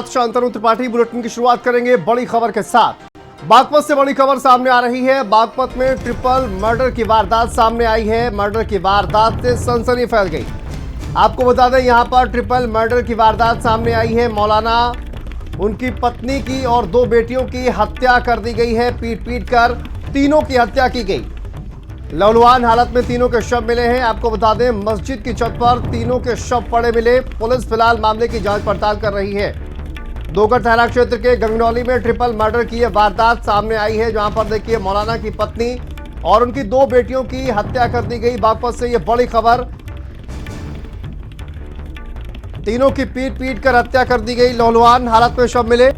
Shantanu Tripathi. Bulletin की शुरुआत करेंगे बड़ी खबर के साथ। बागपत से बड़ी खबर सामने आ रही है। बागपत में ट्रिपल मर्डर की वारदात सामने आई है। मर्डर की वारदात से सनसनी फैल गई। आपको बता दें, यहां पर ट्रिपल मर्डर की वारदात सामने आई है। मौलाना, उनकी पत्नी की और 2 बेटियों की हत्या कर दी गई है। पीट पीट कर तीनों की हत्या की गई। लहूलुहान हालत में तीनों के शव मिले हैं। आपको बता दें, मस्जिद की छत पर तीनों के शव पड़े मिले। पुलिस फिलहाल मामले की जांच पड़ताल कर रही है। दोगर थाना क्षेत्र के गंगनौली में ट्रिपल मर्डर की यह वारदात सामने आई है, जहां पर देखिए मौलाना की पत्नी और उनकी 2 बेटियों की हत्या कर दी गई। बागपत से यह बड़ी खबर, तीनों की पीट पीट कर हत्या कर दी गई। लहूलुहान हालत में शव मिले।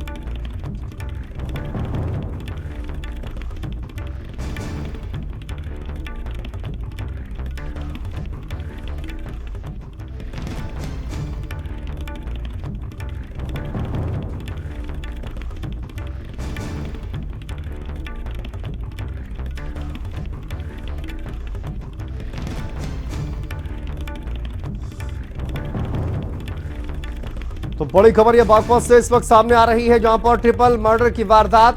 तो बड़ी खबर यह बागपत से इस वक्त सामने आ रही है, जहां पर ट्रिपल मर्डर की वारदात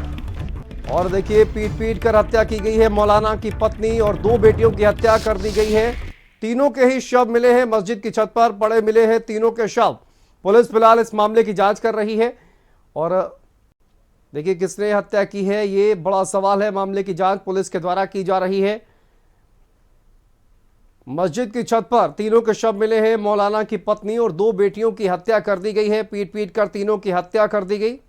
और देखिए पीट पीट कर हत्या की गई है। मौलाना की पत्नी और 2 बेटियों की हत्या कर दी गई है। तीनों के ही शव मिले हैं। मस्जिद की छत पर पड़े मिले हैं तीनों के शव। पुलिस फिलहाल इस मामले की जांच कर रही है और देखिए किसने हत्या की है, ये बड़ा सवाल है। मामले की जांच पुलिस के द्वारा की जा रही है। मस्जिद की छत पर तीनों के शव मिले हैं। मौलाना की पत्नी और 2 बेटियों की हत्या कर दी गई है। पीट पीट कर तीनों की हत्या कर दी गई।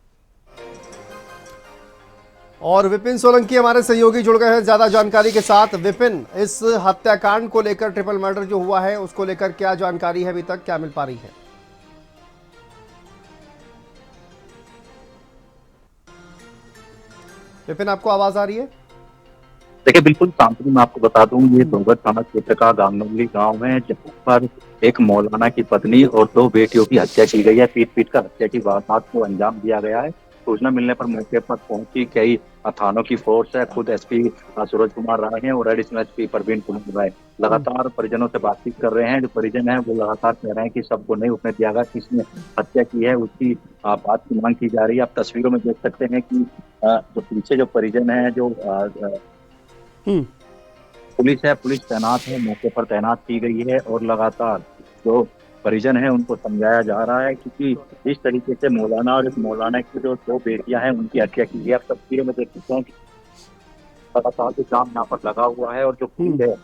और विपिन सोलंकी हमारे सहयोगी जुड़ गए हैं ज्यादा जानकारी के साथ। विपिन, इस हत्याकांड को लेकर, ट्रिपल मर्डर जो हुआ है उसको लेकर क्या जानकारी है, अभी तक क्या मिल पा रही है? विपिन, आपको आवाज आ रही है? देखिए, बिल्कुल शांतनु, मैं आपको बता दूं, ये दोगर थाना क्षेत्र का गांगनौली गांव है, जहां पर एक मौलाना की पत्नी और 2 बेटियों की हत्या की गई है। पीट पीट कर हत्या की वारदात को अंजाम दिया गया है। सूचना मिलने पर मौके पर पहुंची कई थानों की फोर्स है। खुद एसपी सूरज कुमार राय हैं और एडिशनल एसपी प्रवीण कुमार राय लगातार परिजनों से बातचीत कर रहे हैं। जो परिजन है वो लगातार कह रहे हैं कि सबको नहीं उठने दिया गया, किसने हत्या की है उसकी बात की मांग की जा रही है। आप तस्वीरों में देख सकते हैं कि जो पीछे जो परिजन है, जो पुलिस है, पुलिस तैनात है, मौके पर तैनात की गई है और लगातार जो परिजन है उनको समझाया जा रहा है, क्योंकि इस तरीके से मौलाना और इस मौलाना की जो 2 बेटियां हैं उनकी हत्या की गई है। आप तस्वीरों में देख सकते हैं कि लगातार जो जाम यहाँ पर लगा हुआ है और जो पुलिस है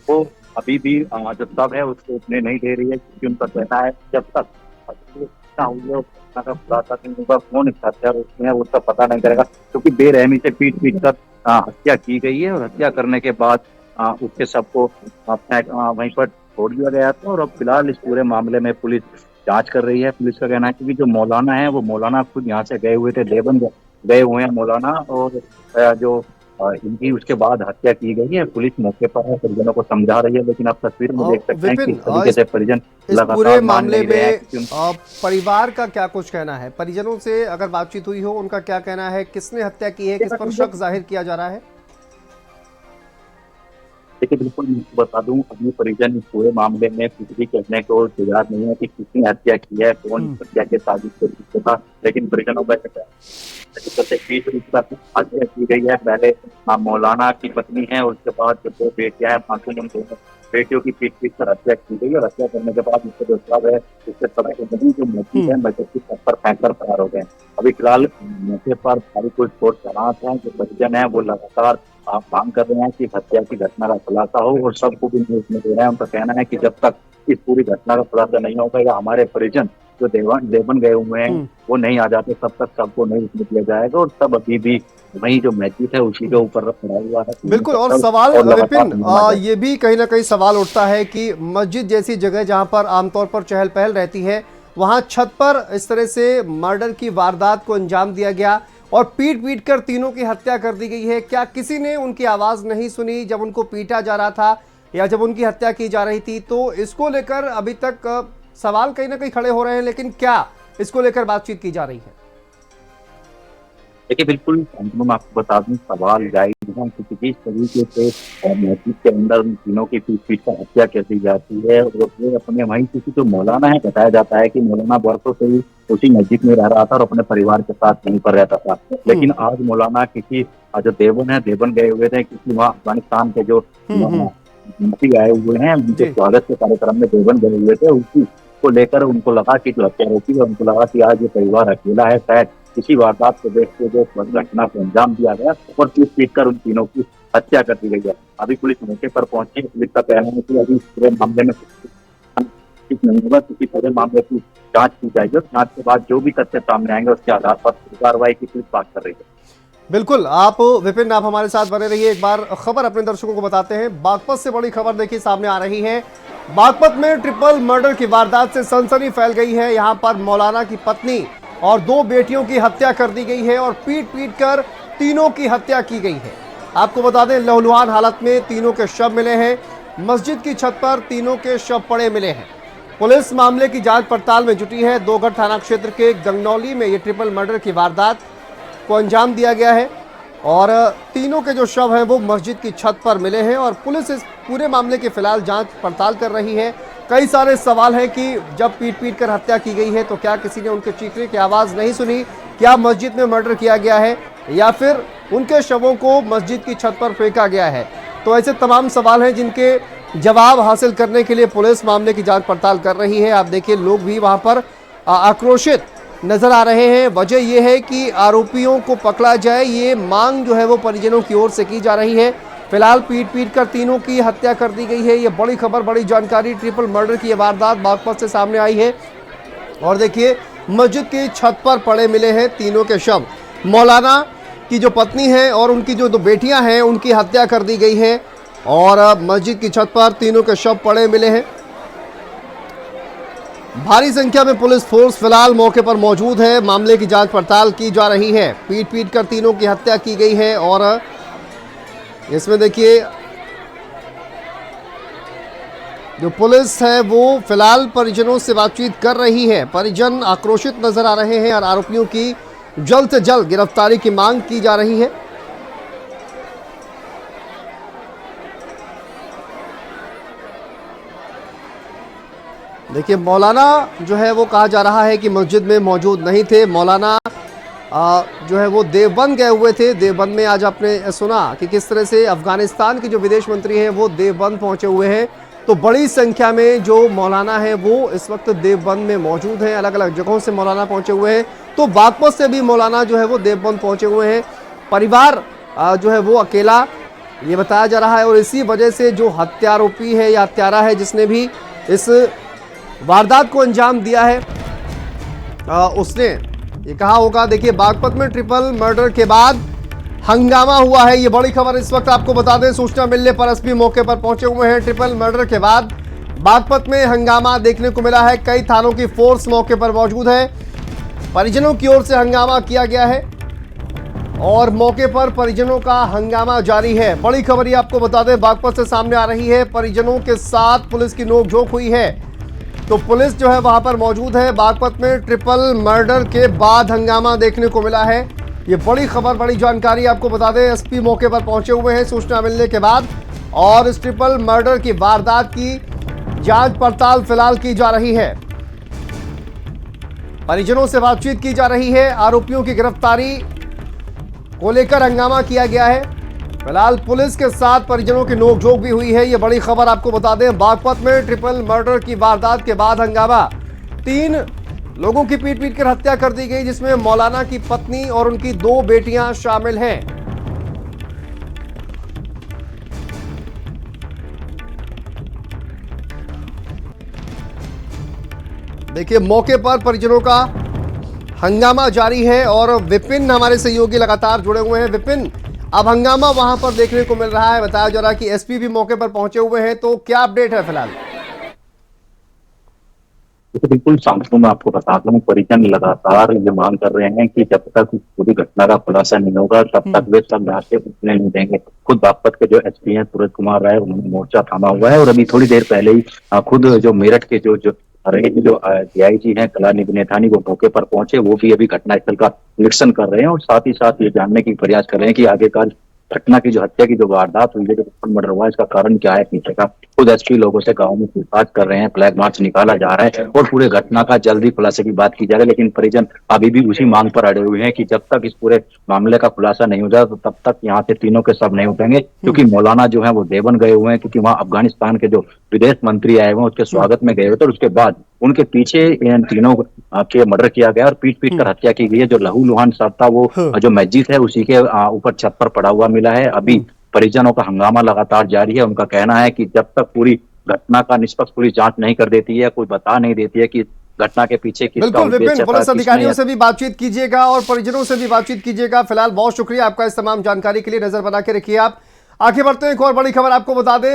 वो अभी भी जो तब है उसको उठने नहीं दे रही है, क्योंकि उनका कहना है जब तक कौन इस हत्या रोकते हैं वो सब पता नहीं करेगा, क्योंकि बेरहमी से पीट पीट कर हत्या की गई है। और हत्या करने के बाद उसके सबको वहीं पर छोड़ दिया गया था। और अब फिलहाल इस पूरे मामले में पुलिस जांच कर रही है। पुलिस का कहना है कि जो मौलाना है वो मौलाना खुद यहाँ से गए हुए थे, देवबंद गए हुए हैं मौलाना, और जो इनकी उसके बाद हत्या की गई है। पुलिस मौके पर है, परिजनों को समझा रही है, लेकिन आप तस्वीर में देख सकते हैं कि किस तरीके से परिजन इस लगातार पूरे मान मामले नहीं रहे में हैं। परिवार का क्या कुछ कहना है? परिजनों से अगर बातचीत हुई हो, उनका क्या कहना है? किसने हत्या की है? किस पर शक जाहिर किया जा रहा है? देखिए, बिल्कुल बता दूं, अभी परिजन इस पूरे मामले में कुछ भी कहने को तैयार नहीं है कि किसने हत्या की है, कौन हत्या के साजिश था। लेकिन परिजनों का हत्या की गई है। पहले मौलाना की पत्नी है, उसके बाद जो 2 बेटियां हैं, बाकी उन दोनों बेटियों की पीट पीट कर हत्या की गई। और हत्या करने के बाद उसके जो शव है, उसके सभी जो मस्जिद है, मस्जिद की छत पर फेंक कर फरार हो गए। अभी फिलहाल मौके पर भारी कुछ फोर्स तैनात है। जो परिजन है वो लगातार आप मांग कर रहे हैं कि हत्या की घटना का खुलासा हो और सबको भी न्यूज में दे रहे हैं। उनका कहना है कि जब तक इस पूरी घटना का खुलासा नहीं होगा या हमारे परिजन जो देवन गए हुए हैं वो नहीं आ जाते, तब तक सबको नहीं उसमें दिया जाएगा। और सब अभी भी वही जो मस्जिद है उसी के ऊपर खड़ा हुआ है। बिल्कुल। और सवाल विपिन, ये भी कहीं ना कहीं सवाल उठता है कि मस्जिद जैसी जगह जहां पर आमतौर पर चहल पहल रहती है, वहां छत पर इस तरह से मर्डर की वारदात को अंजाम दिया गया और पीट पीट कर तीनों की हत्या कर दी गई है। क्या किसी ने उनकी आवाज नहीं सुनी जब उनको पीटा जा रहा था या जब उनकी हत्या की जा रही थी? तो इसको लेकर अभी तक सवाल कहीं ना कहीं खड़े हो रहे हैं, लेकिन क्या इसको लेकर बातचीत की जा रही है? देखिए बिल्कुल अंत में आपको बता दूं सवाल जायज है कि किस तरीके से मस्जिद के अंदर उन तीनों की पीट कर हत्या कर दी जाती है और वो अपने वहीं किसी जो मौलाना है बताया जाता है कि मौलाना बरसों से ही उसी मस्जिद में रह रहा था और अपने परिवार के साथ वहीं पर रहता था। लेकिन आज मौलाना किसी जो देवन गए हुए थे किसी वहाँ अफगानिस्तान के जो मुफ्ती आए हुए हैं उनके जी स्वागत के कार्यक्रम में देवन गए हुए थे उसी को लेकर उनको लगा कि जो हत्या होती है उनको लगा कि आज ये परिवार अकेला है, शायद किसी वारदात को देखते हुए उस घटना को अंजाम दिया गया और पीट कर उन तीनों की हत्या कर दी गई है। अभी पुलिस मौके पर पहुंची है। पुलिस का कहना है कि अभी पूरे मामले में कुछ नहीं होगा, किसी पूरे मामले की जांच की जाएगी और जांच के बाद जो भी तथ्य सामने आएंगे उसके आधार पर कार्रवाई की पुलिस बात कर रही है। बिल्कुल। आप विपिन आप हमारे साथ बने रहिए। एक बार खबर अपने दर्शकों को बताते हैं। बागपत से बड़ी खबर देखिए सामने आ रही है। बागपत में ट्रिपल मर्डर की वारदात से सनसनी फैल गई है। यहां पर मौलाना की पत्नी और 2 बेटियों की हत्या कर दी गई है और पीट कर तीनों की हत्या की गई है। आपको बता दें लहूलुहान हालत में तीनों के शव मिले हैं। मस्जिद की छत पर तीनों के शव पड़े मिले हैं। पुलिस मामले की जांच पड़ताल में जुटी है। दोगढ़ थाना क्षेत्र के गंगनौली में ये ट्रिपल मर्डर की वारदात को अंजाम दिया गया है और तीनों के जो शव हैं वो मस्जिद की छत पर मिले हैं और पुलिस इस पूरे मामले की फिलहाल जांच पड़ताल कर रही है। कई सारे सवाल हैं कि जब पीट कर हत्या की गई है तो क्या किसी ने उनके चीखने की आवाज़ नहीं सुनी, क्या मस्जिद में मर्डर किया गया है या फिर उनके शवों को मस्जिद की छत पर फेंका गया है। तो ऐसे तमाम सवाल हैं जिनके जवाब हासिल करने के लिए पुलिस मामले की जांच पड़ताल कर रही है। आप देखिए लोग भी वहाँ पर आक्रोशित नजर आ रहे हैं। वजह यह है कि आरोपियों को पकड़ा जाए, ये मांग जो है वो परिजनों की ओर से की जा रही है। फिलहाल पीट कर तीनों की हत्या कर दी गई है। ये बड़ी खबर, बड़ी जानकारी। ट्रिपल मर्डर की वारदात बागपत से सामने आई है और देखिए मस्जिद की छत पर पड़े मिले हैं तीनों के शव। मौलाना की जो पत्नी है और उनकी जो 2 बेटियां हैं उनकी हत्या कर दी गई है और मस्जिद की छत पर तीनों के शव पड़े मिले हैं। भारी संख्या में पुलिस फोर्स फिलहाल मौके पर मौजूद है। मामले की जांच पड़ताल की जा रही है। पीट कर तीनों की हत्या की गई है और इसमें देखिए जो पुलिस है वो फिलहाल परिजनों से बातचीत कर रही है। परिजन आक्रोशित नजर आ रहे हैं और आरोपियों की जल्द से जल्द गिरफ्तारी की मांग की जा रही है। देखिए मौलाना जो है वो कहा जा रहा है कि मस्जिद में मौजूद नहीं थे। मौलाना जो है वो देवबंद गए हुए थे। देवबंद में आज आपने सुना कि किस तरह से अफगानिस्तान के जो विदेश मंत्री हैं वो देवबंद पहुंचे हुए हैं। तो बड़ी संख्या में जो मौलाना है वो इस वक्त देवबंद में मौजूद हैं। अलग अलग जगहों से मौलाना पहुंचे हुए हैं। तो बागपत से भी मौलाना जो है वो देवबंद पहुंचे हुए हैं। परिवार जो है वो अकेला ये बताया जा रहा है और इसी वजह से जो हत्यारोपी है या हत्यारा है जिसने भी इस वारदात को अंजाम दिया है उसने ये कहा होगा। देखिए बागपत में ट्रिपल मर्डर के बाद हंगामा हुआ है। ये बड़ी खबर इस वक्त आपको बता दें। सूचना मिलने पर एसपी मौके पर पहुंचे हुए हैं। ट्रिपल मर्डर के बाद बागपत में हंगामा देखने को मिला है। कई थानों की फोर्स मौके पर मौजूद है। परिजनों की ओर से हंगामा किया गया है और मौके पर परिजनों का हंगामा जारी है। बड़ी खबर ये आपको बता दें बागपत से सामने आ रही है। परिजनों के साथ पुलिस की नोकझोंक हुई है। तो पुलिस जो है वहां पर मौजूद है। बागपत में ट्रिपल मर्डर के बाद हंगामा देखने को मिला है। ये बड़ी खबर, बड़ी जानकारी आपको बता दें। एसपी मौके पर पहुंचे हुए हैं सूचना मिलने के बाद और इस ट्रिपल मर्डर की वारदात की जांच पड़ताल फिलहाल की जा रही है। परिजनों से बातचीत की जा रही है। आरोपियों की गिरफ्तारी को लेकर हंगामा किया गया है। फिलहाल पुलिस के साथ परिजनों की नोकझोंक भी हुई है। ये बड़ी खबर आपको बता दें। बागपत में ट्रिपल मर्डर की वारदात के बाद हंगामा। 3 लोगों की पीट कर हत्या कर दी गई जिसमें मौलाना की पत्नी और उनकी 2 बेटियां शामिल हैं। देखिए मौके पर परिजनों का हंगामा जारी है और विपिन हमारे सहयोगी लगातार जुड़े हुए हैं। विपिन, अब हंगामा वहां पर देखने को मिल रहा है। बताया जा रहा है कि एसपी भी मौके पर पहुंचे हुए हैं। तो क्या अपडेट है फिलहाल? तो बिल्कुल शांतनु, मैं आपको बताता हूँ, परिजन लगातार ये मांग कर रहे हैं कि जब तक पूरी घटना का खुलासा नहीं होगा तब तक वे सब यहाँ से उठने नहीं देंगे। खुद बागपत के जो एसपी हैं सूरज कुमार राय, उन्होंने मोर्चा थामा हुआ है और अभी थोड़ी देर पहले ही खुद जो मेरठ के जो डीआईजी हैं कलानिधि नैथानी, वो मौके पर पहुंचे। वो भी अभी घटनास्थल का निरीक्षण कर रहे हैं और साथ ही साथ ये जानने की प्रयास कर रहे हैं कि आगे का घटना की जो हत्या की जो वारदात हुई है, जो मर्डर हुआ, इसका कारण क्या है पीछे का। खुद एसपी लोगों से गांव में पूछताछ कर रहे हैं, फ्लैग मार्च निकाला जा रहा है और पूरे घटना का जल्दी खुलासे की बात की जा रही है। लेकिन परिजन अभी भी उसी मांग पर अड़े हुए हैं कि जब तक इस पूरे मामले का खुलासा नहीं हो जाए तो तब तक यहाँ से तीनों के सब नहीं उठेंगे, क्योंकि मौलाना जो है वो देवन गए हुए हैं, क्योंकि वहाँ अफगानिस्तान के जो विदेश मंत्री आए हुए हैं उसके स्वागत में गए हुए थे और उसके बाद उनके पीछे इन तीनों के मर्डर किया गया और पीट पीट कर हत्या की गई है। जो लहू लुहान सब था वो जो मस्जिद है उसी के ऊपर छत पर पड़ा हुआ मिला है। अभी परिजनों का हंगामा लगातार जारी है। उनका कहना है कि जब तक पूरी घटना का निष्पक्ष पुलिस जांच नहीं कर देती है, कोई बता नहीं देती है कि घटना के पीछे किसका बिल्कुल उद्देश्य विपिन, था, पुलिस किसने अधिकारियों से भी बातचीत कीजिएगा और परिजनों से भी बातचीत कीजिएगा। फिलहाल बहुत शुक्रिया आपका इस तमाम जानकारी के लिए। नजर बना के रखिए आप। आगे बढ़ते हैं, एक और बड़ी खबर आपको बता दें।